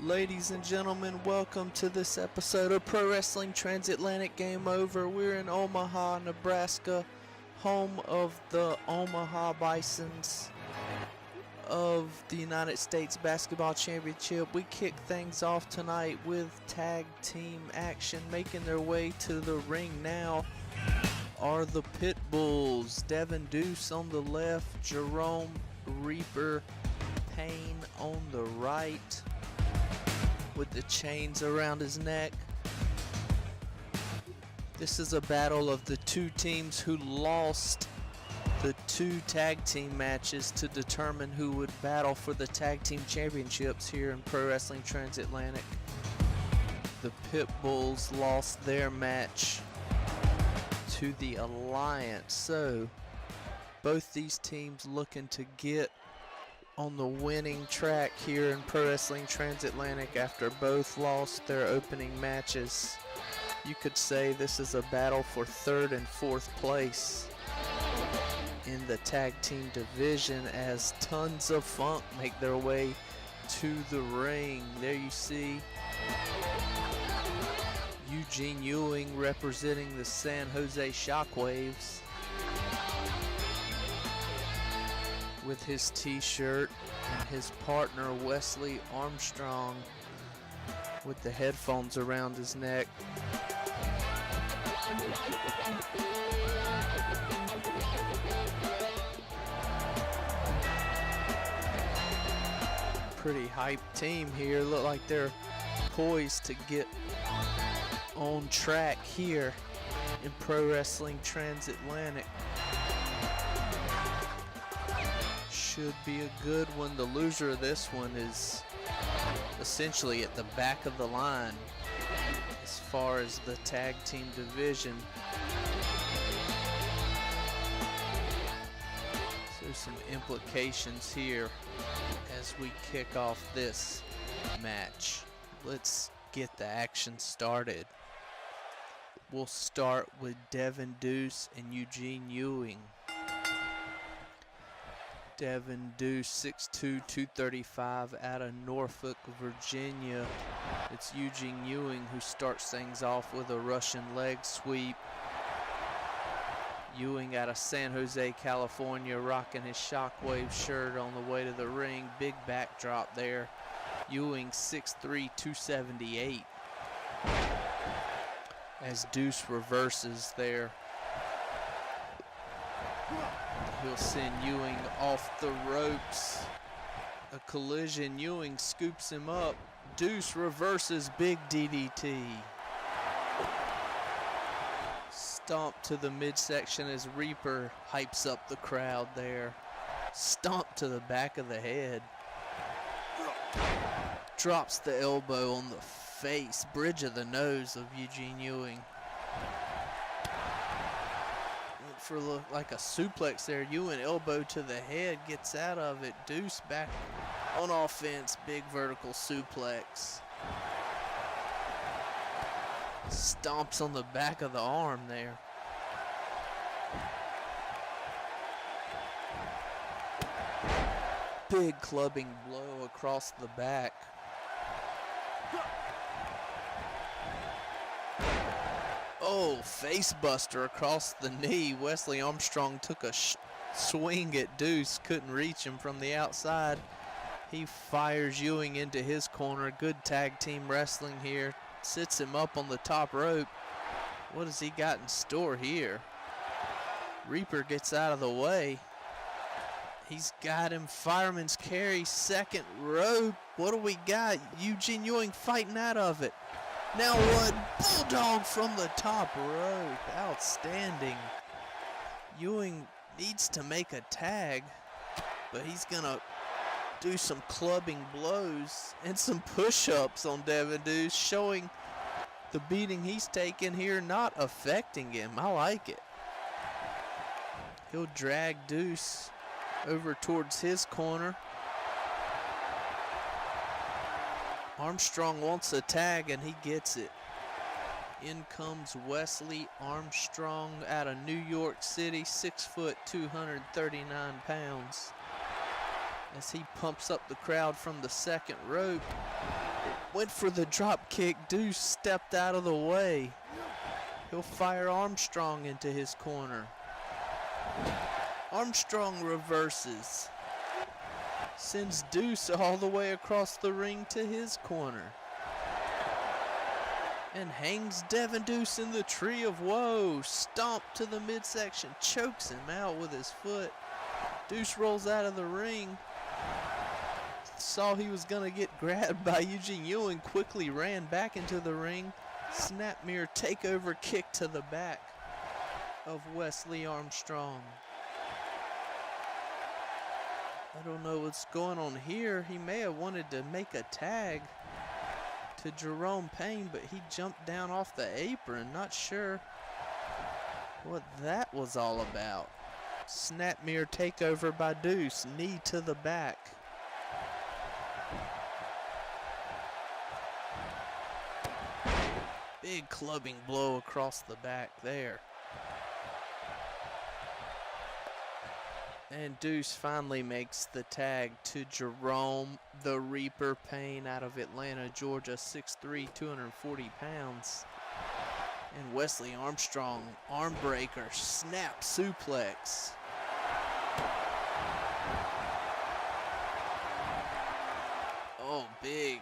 Ladies and gentlemen, welcome to this episode of Pro Wrestling Transatlantic Game Over. We're in Omaha, Nebraska, home of the Omaha Bisons of the United States Basketball Championship. We kick things off tonight with tag team action. Making their way to the ring now are the Pit Bulls. Devin Deuce on the left, Jerome Reaper Payne on the right, with the chains around his neck. This is a battle of the two teams who lost the two tag team matches to determine who would battle for the tag team championships here in Pro Wrestling Transatlantic. The Pit Bulls lost their match to the Alliance, so both these teams looking to get on the winning track here in Pro Wrestling Transatlantic after both lost their opening matches. You could say this is a battle for third and fourth place in the tag team division as Tons of Funk make their way to the ring. There you see Eugene Ewing representing the San Jose Shockwaves with his t-shirt, and his partner Wesley Armstrong with the headphones around his neck. Pretty hyped team here. Look like they're poised to get on track here in Pro Wrestling Transatlantic. Should be a good one. The loser of this one is essentially at the back of the line as far as the tag team division. So some implications here as we kick off this match. Let's get the action started. We'll start with Devin Deuce and Eugene Ewing. Devin Deuce, 6'2", 235, out of Norfolk, Virginia. It's Eugene Ewing who starts things off with a Russian leg sweep. Ewing out of San Jose, California, rocking his Shockwave shirt on the way to the ring. Big backdrop there. Ewing, 6'3", 278. As Deuce reverses there, he'll send Ewing off the ropes. A collision. Ewing scoops him up. Deuce reverses big DDT. Stomp to the midsection as Reaper hypes up the crowd there. Stomp to the back of the head. Drops the elbow on the face, bridge of the nose of Eugene Ewing. For like a suplex there. Ewing elbow to the head, gets out of it. Deuce back on offense, big vertical suplex. Stomps on the back of the arm there. Big clubbing blow across the back. Oh, face buster across the knee. Wesley Armstrong took a swing at Deuce, couldn't reach him from the outside. He fires Ewing into his corner. Good tag team wrestling here. Sits him up on the top rope. What has he got in store here? Reaper gets out of the way. He's got him. Fireman's carry, second rope. What do we got? Eugene Ewing fighting out of it. Now what? Bulldog from the top rope. Outstanding. Ewing needs to make a tag, but he's going to do some clubbing blows and some push-ups on Devin Deuce, showing the beating he's taking here not affecting him. I like it. He'll drag Deuce over towards his corner. Armstrong wants a tag, and he gets it. In comes Wesley Armstrong out of New York City, 6 foot, 239 pounds. As he pumps up the crowd from the second rope. Went for the drop kick. Deuce stepped out of the way. He'll fire Armstrong into his corner. Armstrong reverses. Sends Deuce all the way across the ring to his corner. And hangs Devin Deuce in the tree of woe. Stomp to the midsection. Chokes him out with his foot. Deuce rolls out of the ring. Saw he was going to get grabbed by Eugene Ewing. Quickly ran back into the ring. Snapmere takeover kick to the back of Wesley Armstrong. I don't know what's going on here. He may have wanted to make a tag to Jerome Payne, but he jumped down off the apron. Not sure what that was all about. Snapmere takeover by Deuce. Knee to the back. Big clubbing blow across the back there. And Deuce finally makes the tag to Jerome the Reaper Payne out of Atlanta, Georgia, 6'3", 240 pounds. And Wesley Armstrong, arm breaker, snap suplex. Oh, big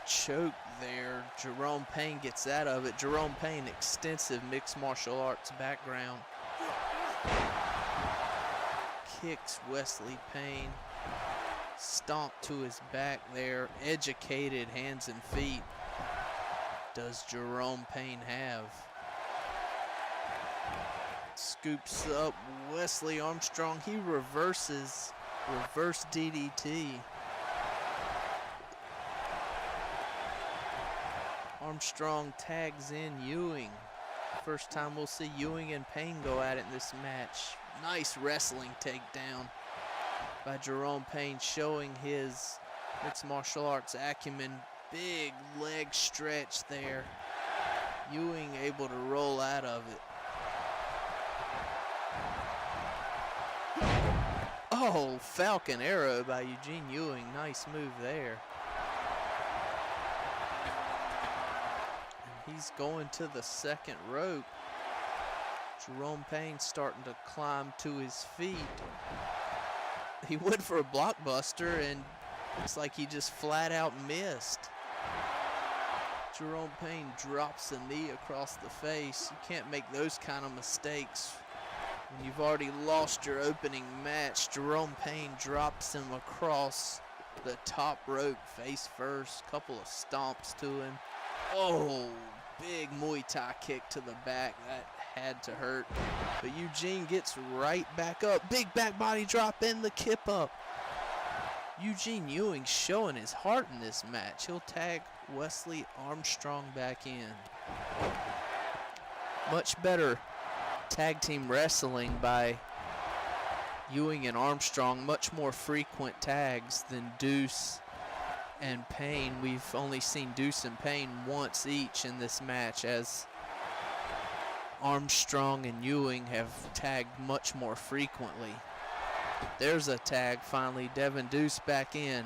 choke there. Jerome Payne gets out of it. Jerome Payne, extensive mixed martial arts background. Kicks Wesley Payne. Stomp to his back there. Educated hands and feet does Jerome Payne have. Scoops up Wesley Armstrong. He reverses. Reverse DDT. Armstrong tags in Ewing. First time we'll see Ewing and Payne go at it in this match. Nice wrestling takedown by Jerome Payne, showing his mixed martial arts acumen. Big leg stretch there. Ewing able to roll out of it. Oh, Falcon Arrow by Eugene Ewing. Nice move there. He's going to the second rope. Jerome Payne starting to climb to his feet. He went for a blockbuster and looks like he just flat out missed. Jerome Payne drops a knee across the face. You can't make those kind of mistakes when you've already lost your opening match. Jerome Payne drops him across the top rope face first. Couple of stomps to him. Oh, big Muay Thai kick to the back. That had to hurt. But Eugene gets right back up. Big back body drop and the kip up. Eugene Ewing showing his heart in this match. He'll tag Wesley Armstrong back in. Much better tag team wrestling by Ewing and Armstrong. Much more frequent tags than Deuce and Payne. We've only seen Deuce and Payne once each in this match, as Armstrong and Ewing have tagged much more frequently. There's a tag finally. Devin Deuce back in.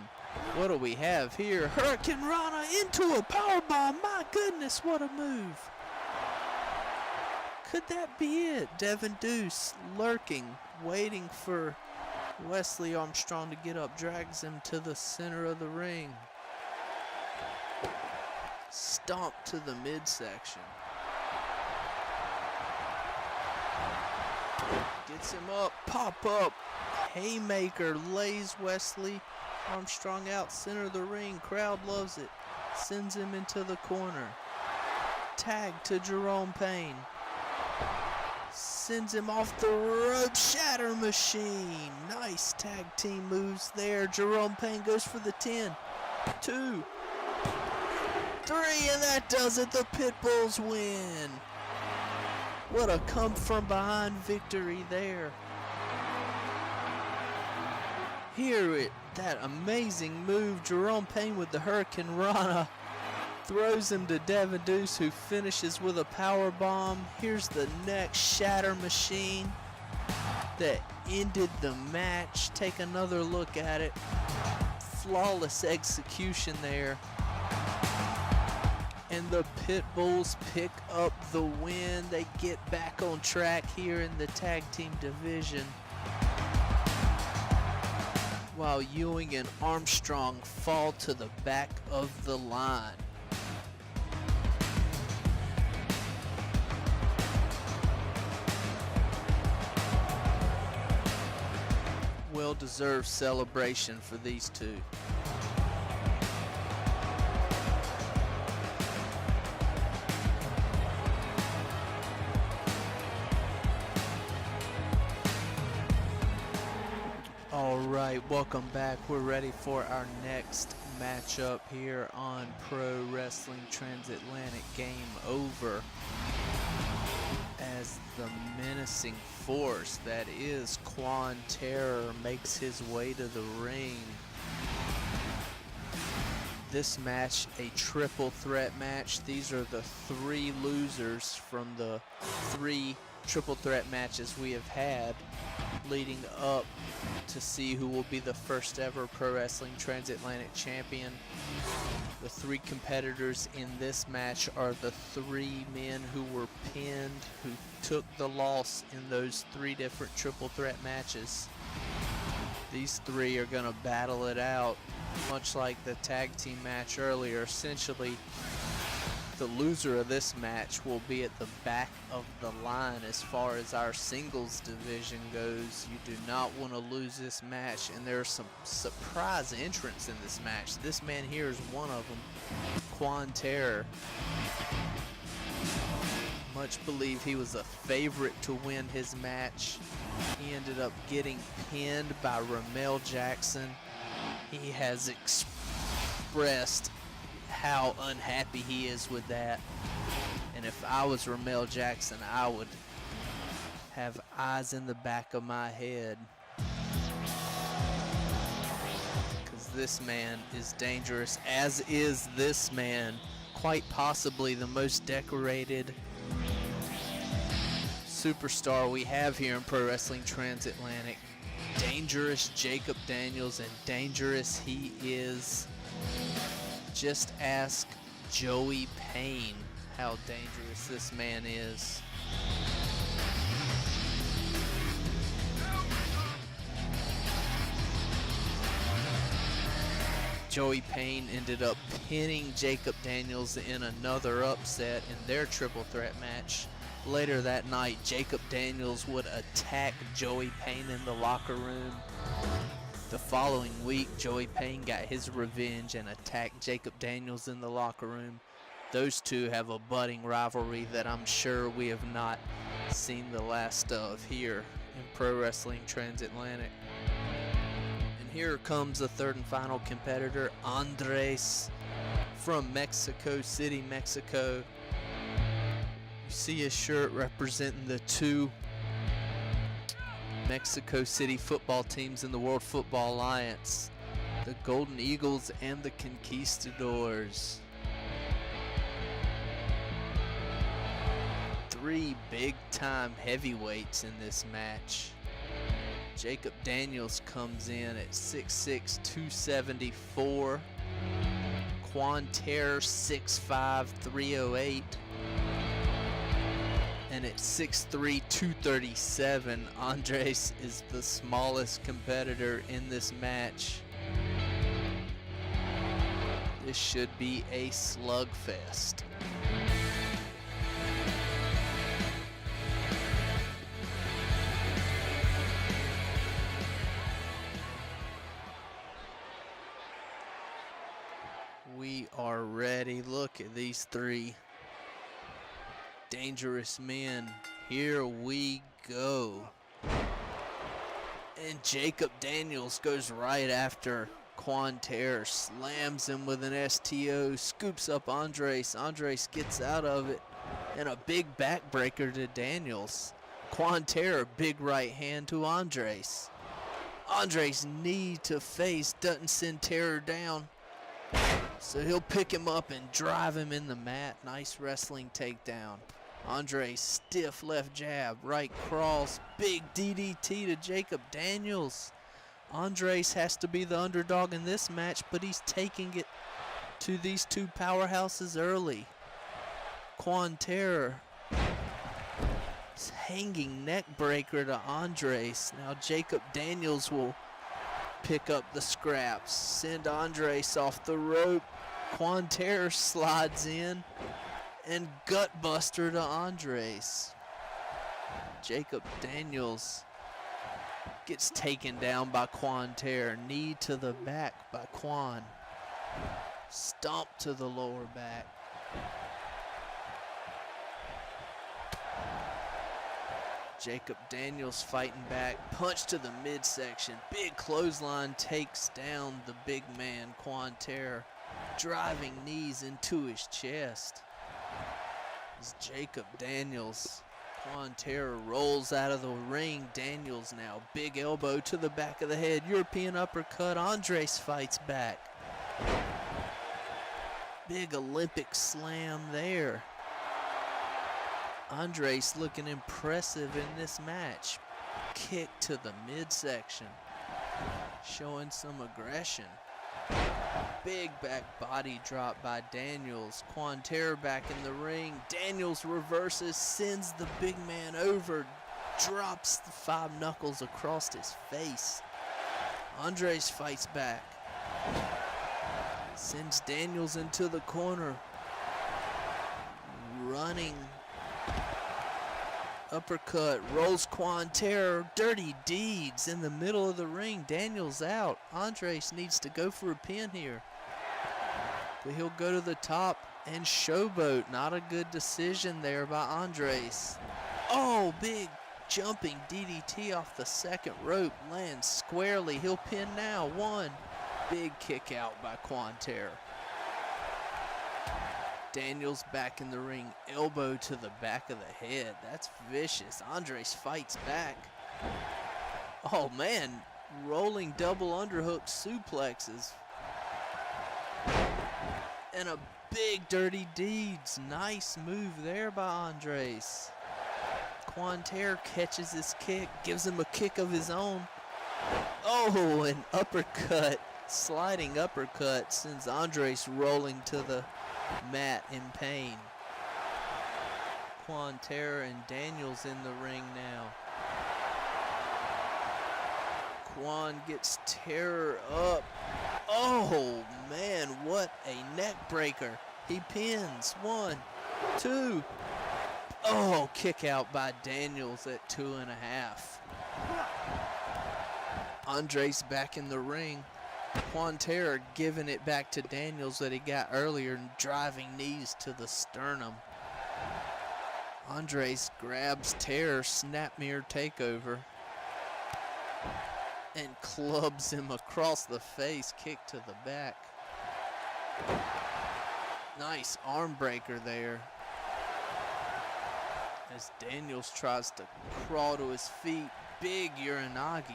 What do we have here? Hurricane Rana into a powerbomb. My goodness, what a move. Could that be it? Devin Deuce lurking, waiting for Wesley Armstrong to get up, drags him to the center of the ring. Stomp to the midsection. Gets him up, pop up. Haymaker lays Wesley Armstrong out center of the ring. Crowd loves it. Sends him into the corner. Tag to Jerome Payne. Sends him off the rope. Shatter Machine. Nice tag team moves there. Jerome Payne goes for the 10, 2, 3, and that does it. The Pitbulls win. What a come from behind victory there. Hear it, that amazing move. Jerome Payne with the Hurricane Rana. Throws him to Devin Deuce, who finishes with a power bomb. Here's the next Shatter Machine that ended the match. Take another look at it. flawless execution there. And the Pit Bulls pick up the win. They get back on track here in the tag team division, while Ewing and Armstrong fall to the back of the line. Well-deserved celebration for these two. All right, welcome back. We're ready for our next matchup here on Pro Wrestling Transatlantic Game Over, as the menacing force that is Quan Terror makes his way to the ring. This match, a triple threat match. These are the three losers from the three triple threat matches we have had leading up to see who will be the first ever Pro Wrestling Transatlantic champion. The three competitors in this match are the three men who were pinned, who took the loss in those three different triple threat matches. These three are going to battle it out, much like the tag team match earlier. Essentially, the loser of this match will be at the back of the line as far as our singles division goes. You do not want to lose this match, and there are some surprise entrants in this match. This man here is one of them, Quan Terror. Much believe he was a favorite to win his match. He ended up getting pinned by Ramel Jackson. He has expressed how unhappy he is with that, and if I was Ramel Jackson, I would have eyes in the back of my head, because this man is dangerous, as is this man, quite possibly the most decorated superstar we have here in Pro Wrestling Transatlantic. Dangerous Jacob Daniels, and dangerous he is. Just ask Joey Payne how dangerous this man is. Joey Payne ended up pinning Jacob Daniels in another upset in their triple threat match. Later that night, Jacob Daniels would attack Joey Payne in the locker room. The following week, Joey Payne got his revenge and attacked Jacob Daniels in the locker room. Those two have a budding rivalry that I'm sure we have not seen the last of here in Pro Wrestling Transatlantic. And here comes the third and final competitor, Andres from Mexico City, Mexico. You see his shirt representing the two Mexico City football teams in the World Football Alliance, the Golden Eagles and the Conquistadors. Three big-time heavyweights in this match. Jacob Daniels comes in at 6'6", 274. Quan Terror, 6'5", 308. And at 6'3", 237, Andres is the smallest competitor in this match. This should be a slugfest. We are ready. Look at these three dangerous men. Here we go. And Jacob Daniels goes right after Quan Terror, slams him with an STO, scoops up Andres. Andres gets out of it, and a big backbreaker to Daniels. Quan Terror, big right hand to Andres. Andres' knee to face doesn't send Terror down, so he'll pick him up and drive him in the mat. Nice wrestling takedown. Andre, stiff left jab, right cross, big DDT to Jacob Daniels. Andres has to be the underdog in this match, but he's taking it to these two powerhouses early. Quan Terror, hanging neck breaker to Andres. Now Jacob Daniels will pick up the scraps, send Andres off the rope. Quan Terror slides in and gutbuster to Andres. Jacob Daniels gets taken down by Quan Terror. Knee to the back by Quan. Stomp to the lower back. Jacob Daniels fighting back. Punch to the midsection. Big clothesline takes down the big man, Quan Terror. Driving knees into his chest. As Jacob Daniels, Quan Terror rolls out of the ring. Daniels now, big elbow to the back of the head. European uppercut. Andres fights back. Big Olympic slam there. Andres looking impressive in this match. Kick to the midsection, showing some aggression. Big back body drop by Daniels. Quan Terror back in the ring. Daniels reverses, sends the big man over, drops the 5 knuckles across his face. Andres fights back. Sends Daniels into the corner. Running uppercut, rolls Quan Terror. Dirty deeds in the middle of the ring. Daniels out. Andres needs to go for a pin here, but he'll go to the top and showboat. Not a good decision there by Andres. Oh, big jumping DDT off the second rope. Lands squarely. He'll pin now. 1. Big kick out by Quan Terror. Daniels back in the ring, elbow to the back of the head. That's vicious. Andres fights back. Oh man, rolling double underhook suplexes. And a big dirty deeds. Nice move there by Andres. Quan Terror catches his kick, gives him a kick of his own. Oh, an uppercut. Sliding uppercut sends Andres rolling to the mat in pain. Quan Terror and Daniels in the ring now. Quan gets Terror up. Oh man, what a neck breaker. He pins. 1, 2. Oh, kick out by Daniels at 2.5. Andres back in the ring. Quan Terror giving it back to Daniels that he got earlier and driving knees to the sternum. Andres grabs Terror, snap mirror takeover, and clubs him across the face, kick to the back. Nice arm breaker there. As Daniels tries to crawl to his feet, big Uranagi.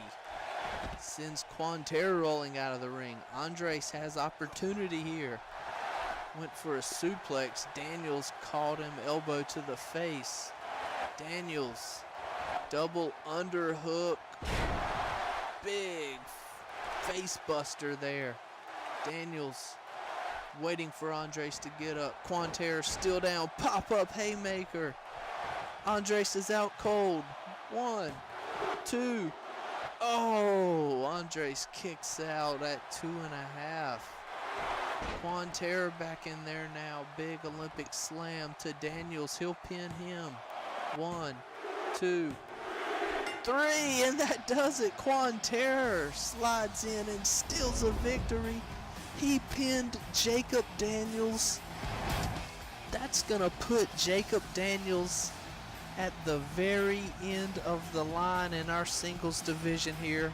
Sends Quan Terror rolling out of the ring. Andres has opportunity here. Went for a suplex. Daniels caught him, elbow to the face. Daniels, double underhook. Big face buster there. Daniels waiting for Andres to get up. Quan Terror still down. Pop-up haymaker. Andres is out cold. 1, 2. Oh, Andres kicks out at 2.5. Quan Terror back in there now. Big Olympic slam to Daniels. He'll pin him. 1, 2, 3, and that does it. Quan Terror slides in and steals a victory. He pinned Jacob Daniels. That's gonna put Jacob Daniels at the very end of the line in our singles division here.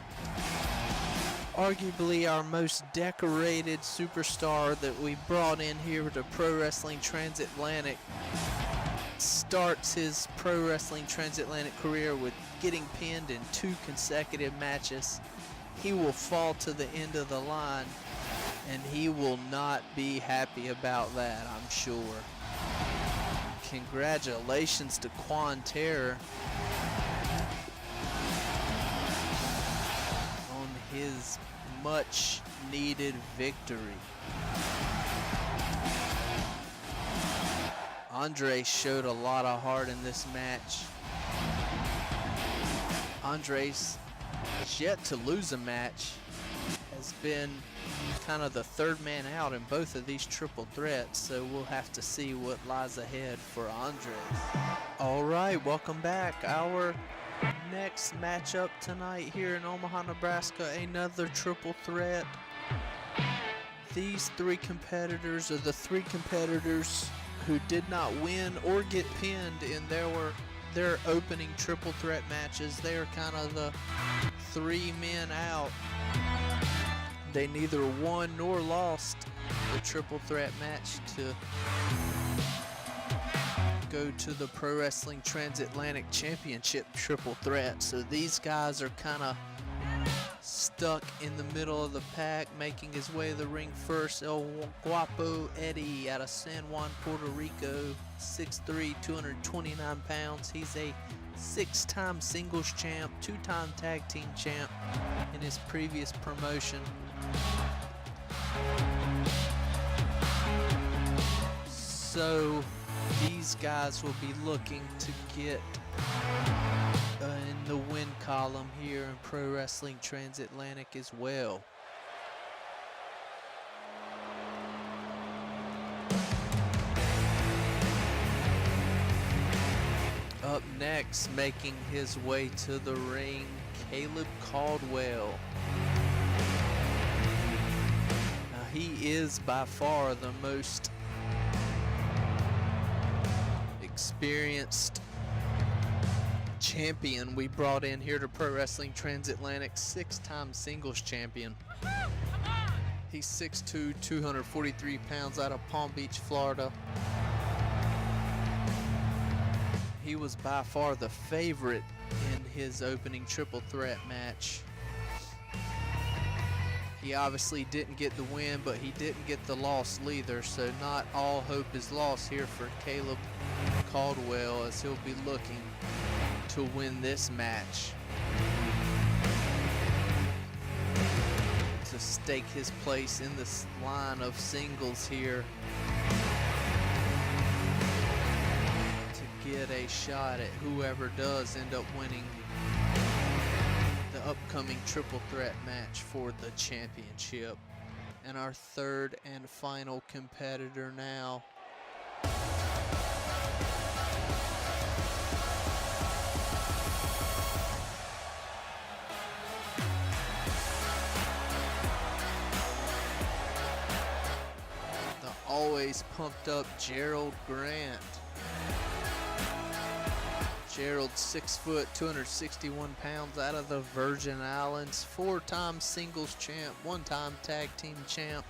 Arguably our most decorated superstar that we brought in here to Pro Wrestling Transatlantic starts his Pro Wrestling Transatlantic career with getting pinned in 2 consecutive matches. He will fall to the end of the line, and he will not be happy about that, I'm sure. Congratulations to Quan Terror on his much needed victory. Andre showed a lot of heart in this match. Andres has yet to lose a match, has been kind of the third man out in both of these triple threats, so we'll have to see what lies ahead for Andres. All right, welcome back. Our next matchup tonight here in Omaha, Nebraska, another triple threat. These three competitors are the three competitors who did not win or get pinned in their opening triple threat matches. They are kind of the three men out. They neither won nor lost the triple threat match to go to the Pro Wrestling Transatlantic Championship triple threat. So these guys are kind of stuck in the middle of the pack. Making his way to the ring first, El Guapo Eddie out of San Juan, Puerto Rico, 6'3", 229 pounds. He's a 6-time singles champ, 2-time tag team champ in his previous promotion. So these guys will be looking to get in the win column here in Pro Wrestling Transatlantic as well. Up next, making his way to the ring, Caleb Caldwell. Now he is by far the most experienced champion we brought in here to Pro Wrestling Transatlantic, 6-time singles champion. He's 6'2", 243 pounds out of Palm Beach, Florida. He was by far the favorite in his opening triple threat match. He obviously didn't get the win, but he didn't get the loss either, so not all hope is lost here for Caleb Caldwell, as he'll be looking to win this match to stake his place in this line of singles here, to get a shot at whoever does end up winning the upcoming triple threat match for the championship. And our third and final competitor now, always pumped up Gerald Grant. Gerald, 6 foot, 261 pounds, out of the Virgin Islands, 4-time singles champ, 1-time tag team champ.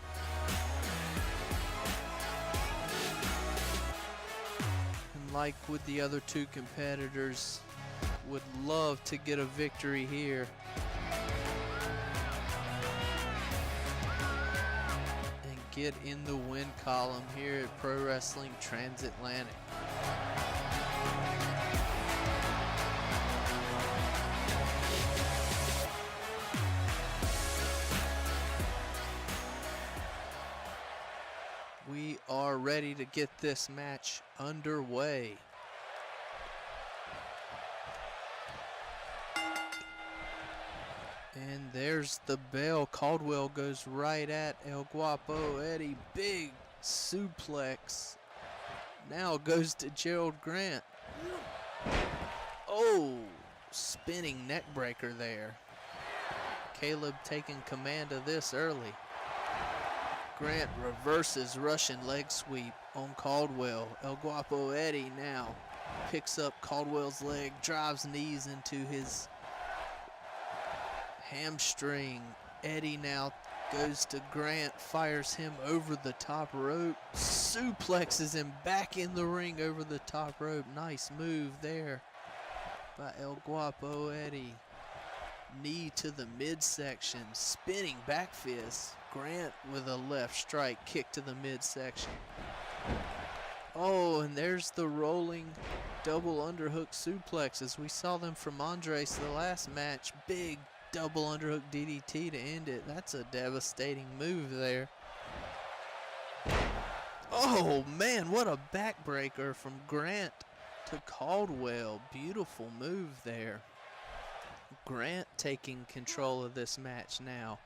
And like with the other two competitors, would love to get a victory here. Get in the win column here at Pro Wrestling Transatlantic. We are ready to get this match underway. And there's the bell. Caldwell goes right at El Guapo Eddie. Big suplex. Now goes to Gerald Grant. Oh, spinning neck breaker there. Caleb taking command of this early. Grant reverses Russian leg sweep on Caldwell. El Guapo Eddie now picks up Caldwell's leg, drives knees into his hamstring. Eddie now goes to Grant, fires him over the top rope, suplexes him back in the ring over the top rope. Nice move there by El Guapo Eddie. Knee to the midsection, spinning back fist. Grant with a left strike, kick to the midsection. Oh, and there's the rolling double underhook suplex, as we saw them from Andres the last match. Big double underhook DDT to end it. That's a devastating move there. Oh man, what a backbreaker from Grant to Caldwell. Beautiful move there. Grant taking control of this match now.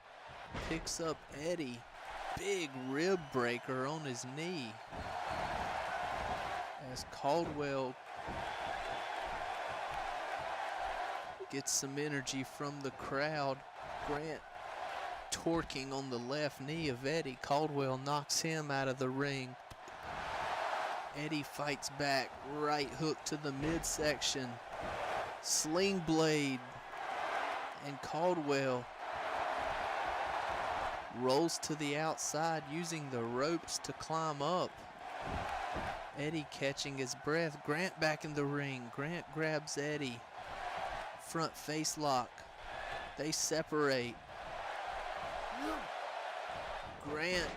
Picks up Eddie. Big rib breaker on his knee. As Caldwell gets some energy from the crowd. Grant torquing on the left knee of Eddie. Caldwell knocks him out of the ring. Eddie fights back. Right hook to the midsection. Sling blade. And Caldwell rolls to the outside using the ropes to climb up. Eddie catching his breath. Grant back in the ring. Grant grabs Eddie. Front face lock. They separate. Grant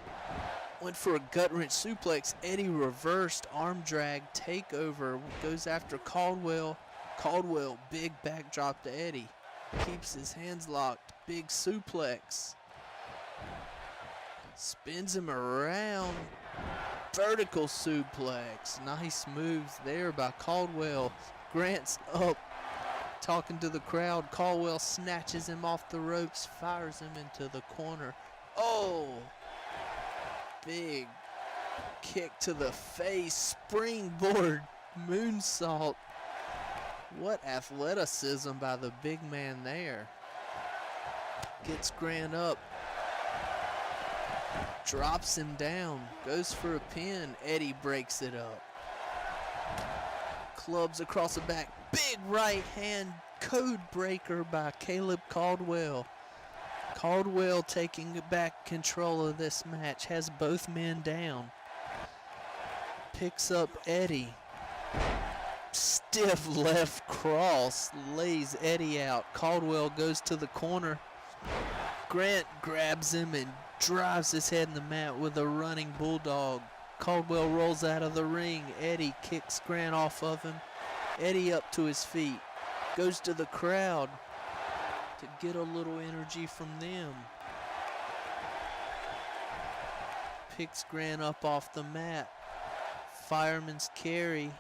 went for a gut wrench suplex. Eddie reversed arm drag takeover. Goes after Caldwell. Caldwell, big backdrop to Eddie. Keeps his hands locked. Big suplex. Spins him around. Vertical suplex. Nice moves there by Caldwell. Grant's up. Talking to the crowd. Caldwell snatches him off the ropes. Fires him into the corner. Oh! Big kick to the face. Springboard moonsault. What athleticism by the big man there. Gets Grant up. Drops him down. Goes for a pin. Eddie breaks it up. Clubs across the back. Big right hand code breaker by Caleb Caldwell. Caldwell taking back control of this match. Has both men down. Picks up Eddie. Stiff left cross. Lays Eddie out. Caldwell goes to the corner. Grant grabs him and drives his head in the mat with a running bulldog. Caldwell rolls out of the ring. Eddie kicks Grant off of him. Eddie up to his feet. Goes to the crowd to get a little energy from them. Picks Grant up off the mat. Fireman's carry.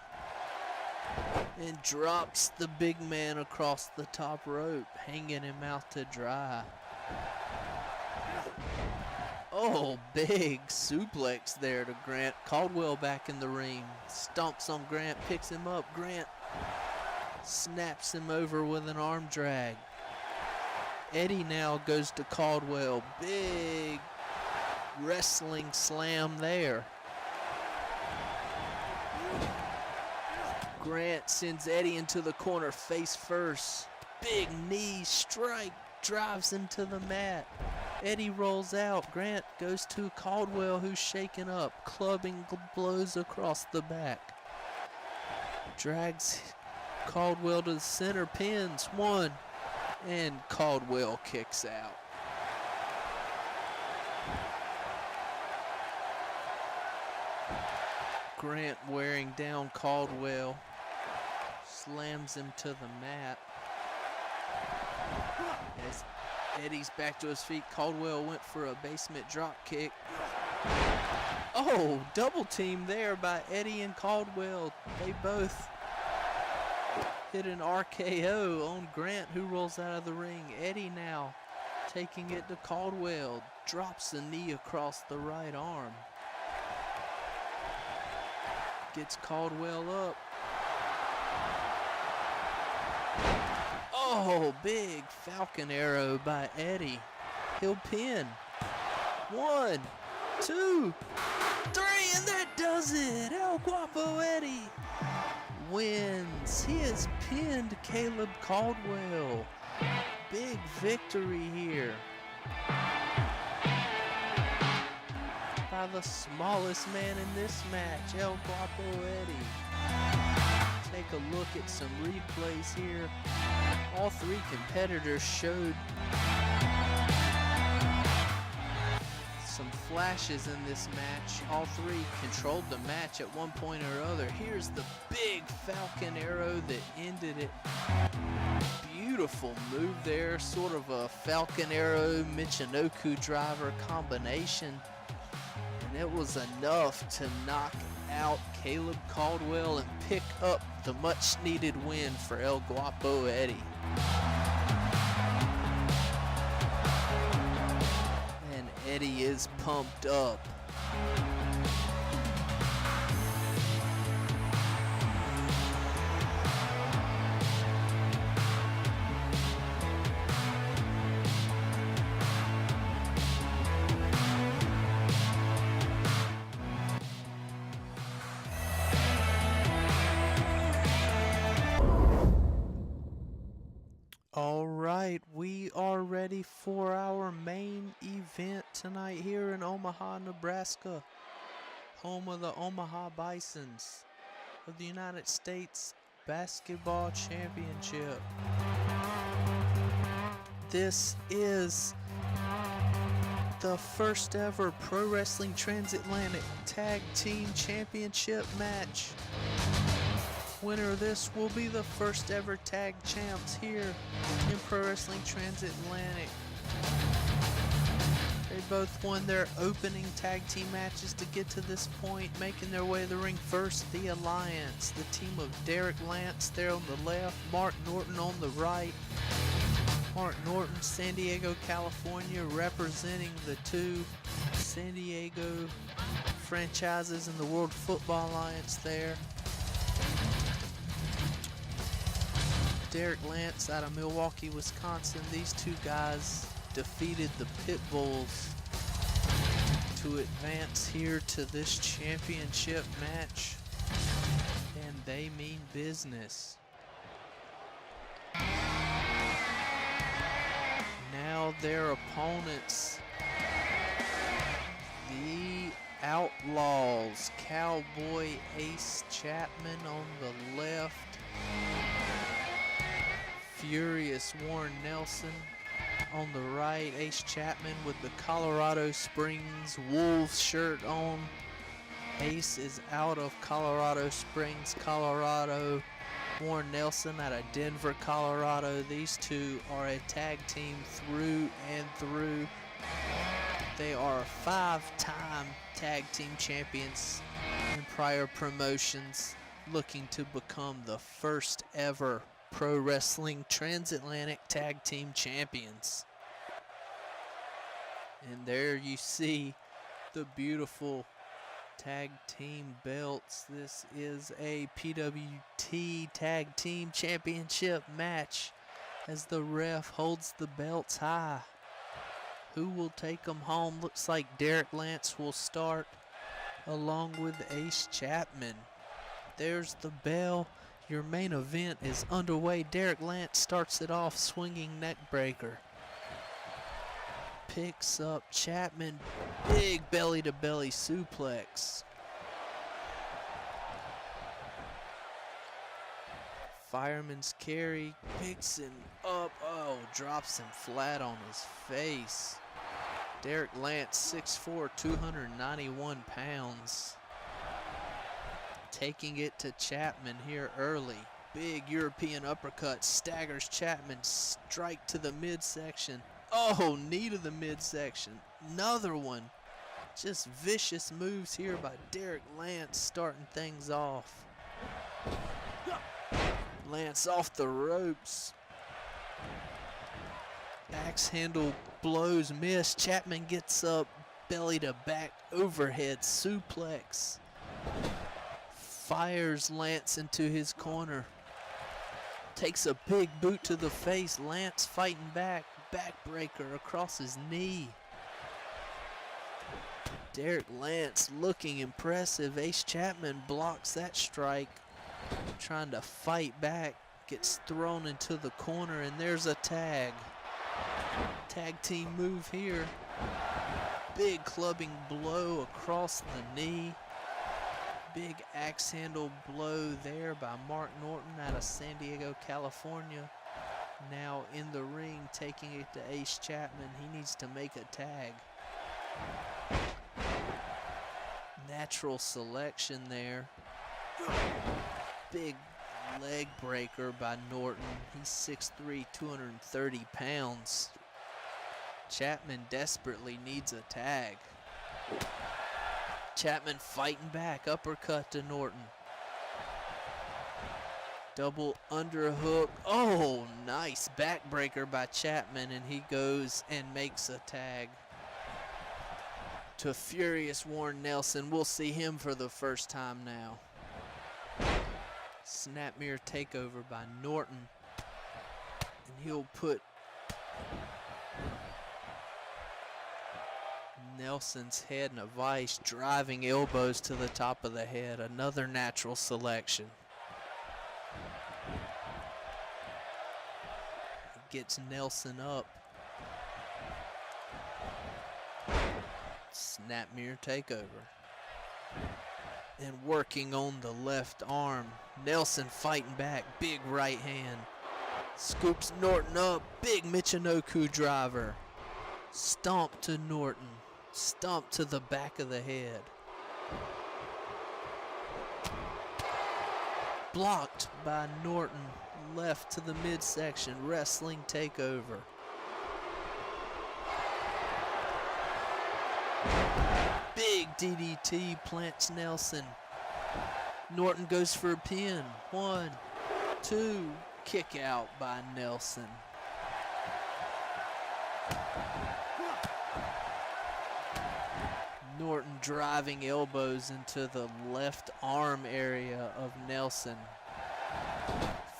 And drops the big man across the top rope, hanging him out to dry. Oh, big suplex there to Grant. Caldwell back in the ring. Stomps on Grant, picks him up. Grant snaps him over with an arm drag. Eddie now goes to Caldwell. Big wrestling slam there. Grant sends Eddie into the corner face first. Big knee strike drives him to the mat. Eddie rolls out. Grant goes to Caldwell, who's shaken up. Clubbing blows across the back. Drags Caldwell to the center, pins one, and Caldwell kicks out. Grant wearing down Caldwell. Slams him to the mat. As Eddie's back to his feet, Caldwell went for a basement drop kick. Oh, double team there by Eddie and Caldwell. They both hit an RKO on Grant, who rolls out of the ring. Eddie now taking it to Caldwell. Drops the knee across the right arm. Gets Caldwell up. Oh, big Falcon Arrow by Eddie. He'll pin. 1, 2, 3, and that does it. El Guapo Eddie wins. He has pinned Caleb Caldwell. Big victory here by the smallest man in this match, El Guapo Eddie. Take a look at some replays here. All three competitors showed some flashes in this match. All three controlled the match at one point or other. Here's the big Falcon Arrow that ended it. Beautiful. beautiful move there, sort of a Falcon Arrow Michinoku driver combination. And it was enough to knock out Caleb Caldwell and pick up the much needed win for El Guapo Eddie. And Eddie is pumped up. All right, we are ready for our main event tonight here in Omaha, Nebraska, home of the Omaha Bisons of the United States Basketball Championship. This is the first ever Pro Wrestling Transatlantic Tag Team Championship match. Winner of this will be the first ever tag champs here in Pro Wrestling Transatlantic. They both won their opening tag team matches to get to this point, making their way to the ring first. The Alliance, the team of Derek Lance there on the left, Mark Norton on the right. Mark Norton, San Diego, California, representing the two San Diego franchises in the World Football Alliance there. Derek Lance out of Milwaukee, Wisconsin. These two guys defeated the Pit Bulls to advance here to this championship match, and they mean business. Now their opponents, the Outlaws, Cowboy Ace Chapman on the left, Furious Warren Nelson on the right. Ace Chapman with the Colorado Springs Wolves shirt on. Ace is out of Colorado Springs, Colorado. Warren Nelson out of Denver, Colorado. These two are a tag team through and through. They are 5-time tag team champions in prior promotions, looking to become the first ever Pro Wrestling Transatlantic Tag Team Champions. And there you see the beautiful tag team belts. This is a PWT Tag Team Championship match as the ref holds the belts high. Who will take them home? Looks like Derek Lance will start along with Ace Chapman. There's the bell. Your main event is underway. Derek Lance starts it off, swinging neck breaker. Picks up Chapman, big belly-to-belly suplex. Fireman's carry, picks him up, drops him flat on his face. Derek Lance, 6'4", 291 pounds. Taking it to Chapman here early. Big European uppercut, staggers Chapman, strike to the midsection. Oh, knee to the midsection. Another one. Just vicious moves here by Derek Lance, starting things off. Lance off the ropes. Axe handle blows miss. Chapman gets up, belly to back, overhead suplex. Fires Lance into his corner. Takes a big boot to the face. Lance fighting back. Backbreaker across his knee. Derek Lance looking impressive. Ace Chapman blocks that strike. Trying to fight back. Gets thrown into the corner, and there's a tag. Tag team move here. Big clubbing blow across the knee. Big axe handle blow there by Mark Norton out of San Diego, California. Now in the ring, taking it to Ace Chapman. He needs to make a tag. Natural selection there. Big Leg breaker by Norton. He's 6'3", 230 pounds. Chapman desperately needs a tag. Chapman fighting back, uppercut to Norton. Double underhook. Oh, nice backbreaker by Chapman, and he goes and makes a tag to Furious Warren Nelson. We'll see him for the first time now. Snapmere takeover by Norton, and he'll put Nelson's head in a vice, driving elbows to the top of the head. Another natural selection. Gets Nelson up. Snapmere takeover. And working on the left arm. Nelson fighting back. Big right hand. Scoops Norton up. Big Michinoku driver. Stomp to Norton. Stomp to the back of the head. Blocked by Norton. Left to the midsection. Wrestling takeover. Big DDT plants Nelson. Norton goes for a pin. 1, 2, kick out by Nelson. Norton driving elbows into the left arm area of Nelson.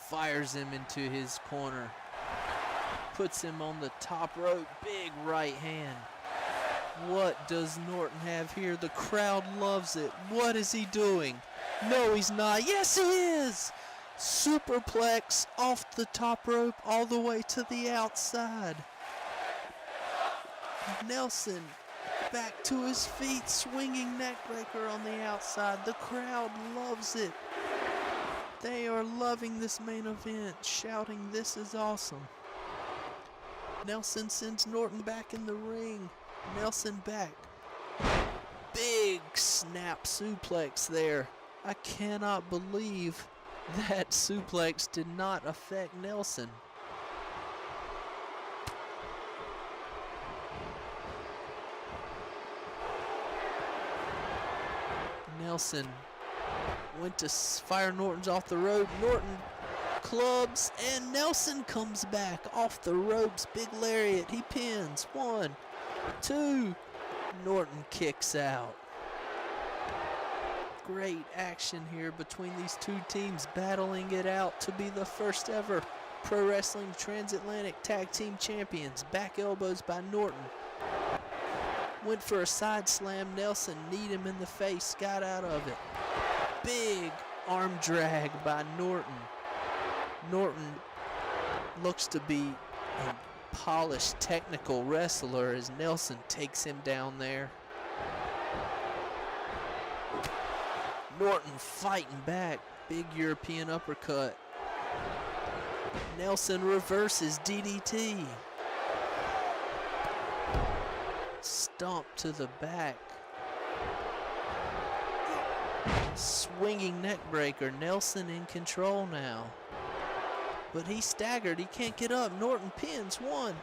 Fires him into his corner. Puts him on the top rope. Big right hand. What does Norton have here? The crowd loves it. What is he doing? No, he's not. Yes, he is. Superplex off the top rope all the way to the outside. Nelson back to his feet, swinging neckbreaker on the outside. The crowd loves it. They are loving this main event, shouting, "This is awesome." Nelson sends Norton back in the ring. Nelson back. Big snap suplex there. I cannot believe that suplex did not affect Nelson. Nelson went to fire Norton's off the rope. Norton clubs, and Nelson comes back off the ropes. Big lariat. He pins. 1, 2. Norton kicks out. Great action here between these two teams, battling it out to be the first ever Pro Wrestling Transatlantic Tag Team Champions. Back elbows by Norton. Went for a side slam. Nelson kneed him in the face, got out of it. Big arm drag by Norton. Norton looks to be a polished technical wrestler as Nelson takes him down there. Norton fighting back. Big European uppercut. Nelson reverses DDT. Stomp to the back. Swinging neck breaker. Nelson in control now. But he's staggered. He can't get up. Norton pins. 1.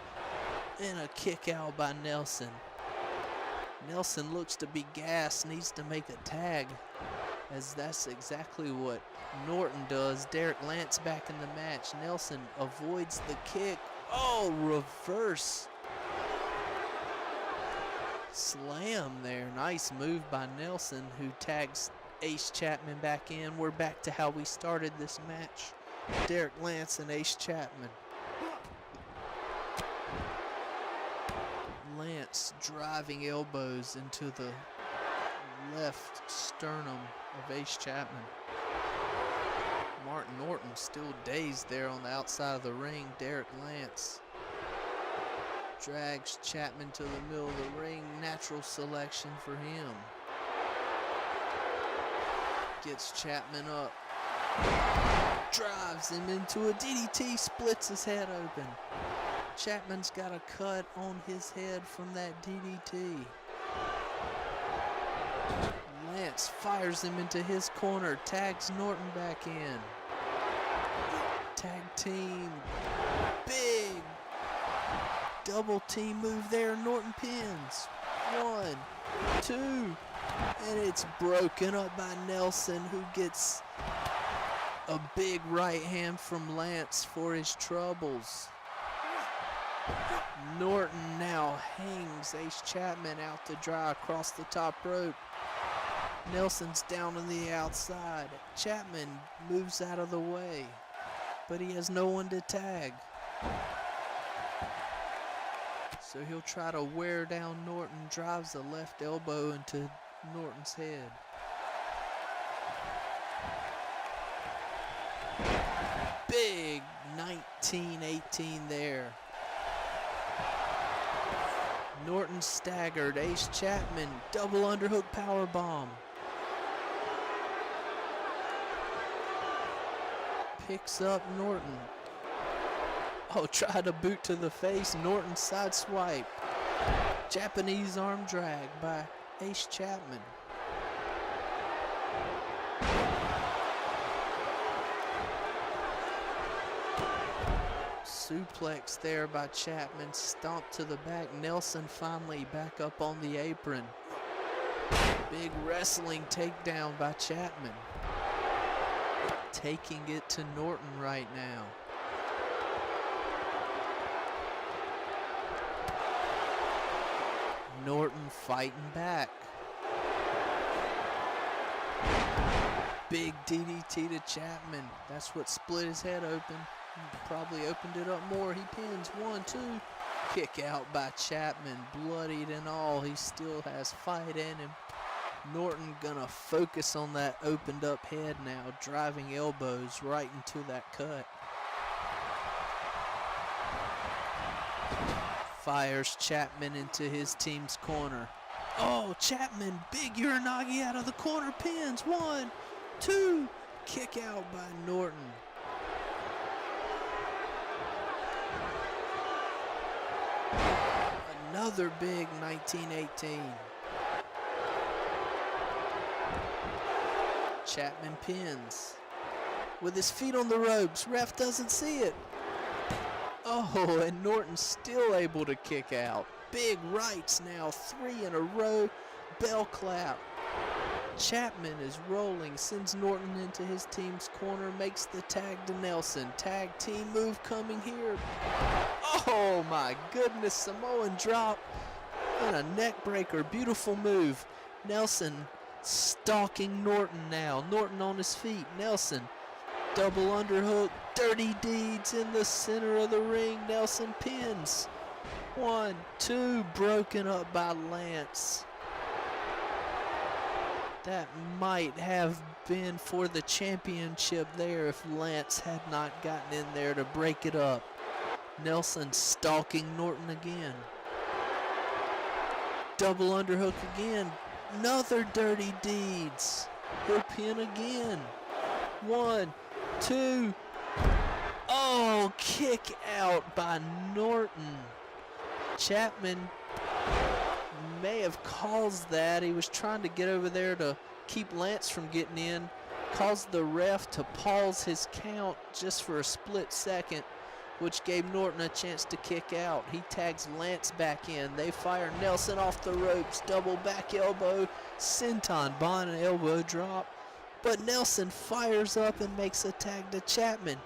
And a kick out by Nelson. Nelson looks to be gassed. Needs to make a tag, as that's exactly what Norton does. Derek Lance back in the match. Nelson avoids the kick. Oh, reverse slam there. Nice move by Nelson, who tags Ace Chapman back in. We're back to how we started this match. Derek Lance and Ace Chapman. Lance driving elbows into the left sternum of Ace Chapman. Martin Norton still dazed there on the outside of the ring. Derek Lance drags Chapman to the middle of the ring. Natural selection for him. Gets Chapman up. Drives him into a DDT, splits his head open. Chapman's got a cut on his head from that DDT. Lance fires him into his corner, tags Norton back in. team. Big double team move there. Norton pins. 1, 2, and it's broken up by Nelson, who gets a big right hand from Lance for his troubles. Norton now hangs Ace Chapman out to dry across the top rope. Nelson's down on the outside. Chapman moves out of the way, but he has no one to tag. So he'll try to wear down Norton, drives the left elbow into Norton's head. Big 19-18 there. Norton staggered. Ace Chapman, double underhook powerbomb. Picks up Norton. Oh, tried a boot to the face. Norton side swipe. Japanese arm drag by Ace Chapman. Suplex there by Chapman. Stomp to the back. Nelson finally back up on the apron. Big wrestling takedown by Chapman. Taking it to Norton right now. Norton fighting back. Big DDT to Chapman. That's what split his head open. Probably opened it up more. He pins. 1, 2. Kick out by Chapman. Bloodied and all. He still has fight in him. Norton gonna focus on that opened up head now. Driving elbows right into that cut. Fires Chapman into his team's corner. Oh, Chapman, big Uranagi out of the corner, pins. 1, 2, kick out by Norton. Another big 19-18. Chapman pins. With his feet on the ropes, ref doesn't see it. Oh, and Norton's still able to kick out. Big rights now, 3 in a row. Bell clap. Chapman is rolling, sends Norton into his team's corner, makes the tag to Nelson. Tag team move coming here. Oh my goodness, Samoan drop and a neck breaker. Beautiful move. Nelson stalking Norton now. Norton on his feet. Nelson, double underhook. Dirty deeds in the center of the ring. Nelson pins. 1, 2, broken up by Lance. That might have been for the championship there if Lance had not gotten in there to break it up. Nelson stalking Norton again. Double underhook again. Another dirty deeds. He'll pin again. 1, 2. Oh, kick out by Norton. Chapman may have caused that. He was trying to get over there to keep Lance from getting in. Caused the ref to pause his count just for a split second, which gave Norton a chance to kick out. He tags Lance back in. They fire Nelson off the ropes. Double back elbow. Senton Bon and elbow drop. But Nelson fires up and makes a tag to Chapman.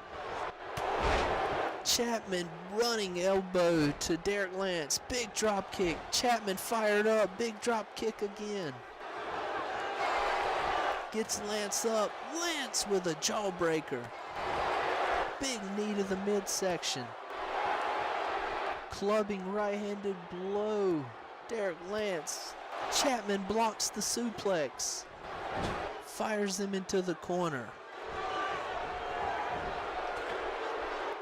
Chapman running elbow to Derek Lance. Big drop kick. Chapman fired up. Big drop kick again. Gets Lance up. Lance with a jawbreaker. Big knee to the midsection. Clubbing right-handed blow. Derek Lance. Chapman blocks the suplex. Fires him into the corner.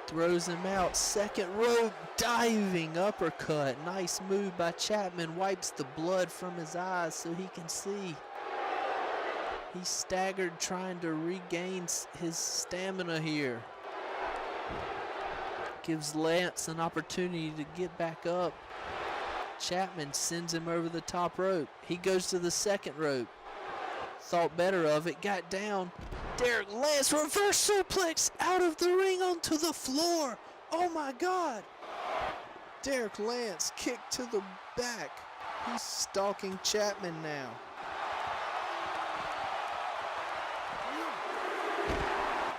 Throws him out. Second rope. Diving uppercut. Nice move by Chapman. Wipes the blood from his eyes so he can see. He staggered trying to regain his stamina here. Gives Lance an opportunity to get back up. Chapman sends him over the top rope. He goes to the second rope. Thought better of it. Got down. Derek Lance reverse suplex out of the ring onto the floor. Oh my God. Derek Lance kick to the back. He's stalking Chapman now.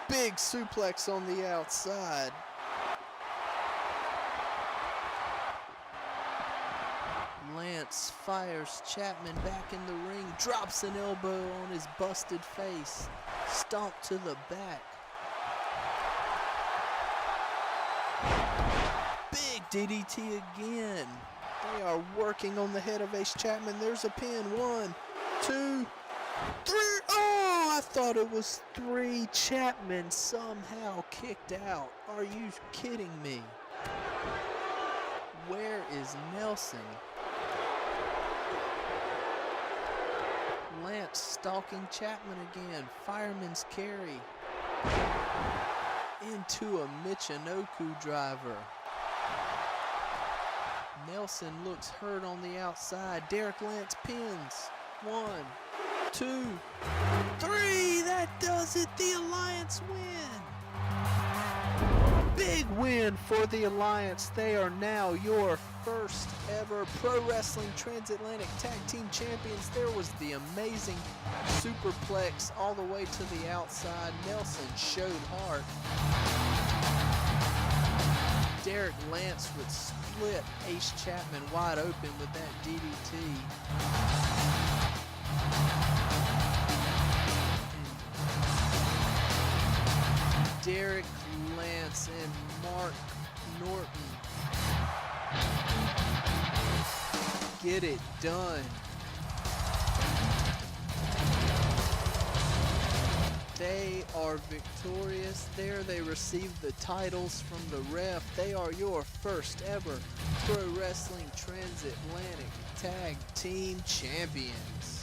Big suplex on the outside. Lance fires Chapman back in the ring, drops an elbow on his busted face, stomp to the back. Big DDT again. They are working on the head of Ace Chapman. There's a pin. 1, 2, 3. Oh, I thought it was 3. Chapman somehow kicked out. Are you kidding me? Where is Nelson? Lance stalking Chapman again. Fireman's carry into a Michinoku driver. Nelson looks hurt on the outside. Derek Lance pins. 1, 2, 3. That does it. The Alliance win. Big win for the Alliance. They are now your first ever Pro Wrestling Transatlantic Tag Team Champions. There was the amazing superplex all the way to the outside. Nelson showed heart. Derek Lance would split Ace Chapman wide open with that DDT. Derek Lance and Mark Norton get it done. They are victorious. There they receive the titles from the ref. They are your first ever Pro Wrestling Transatlantic Tag Team Champions.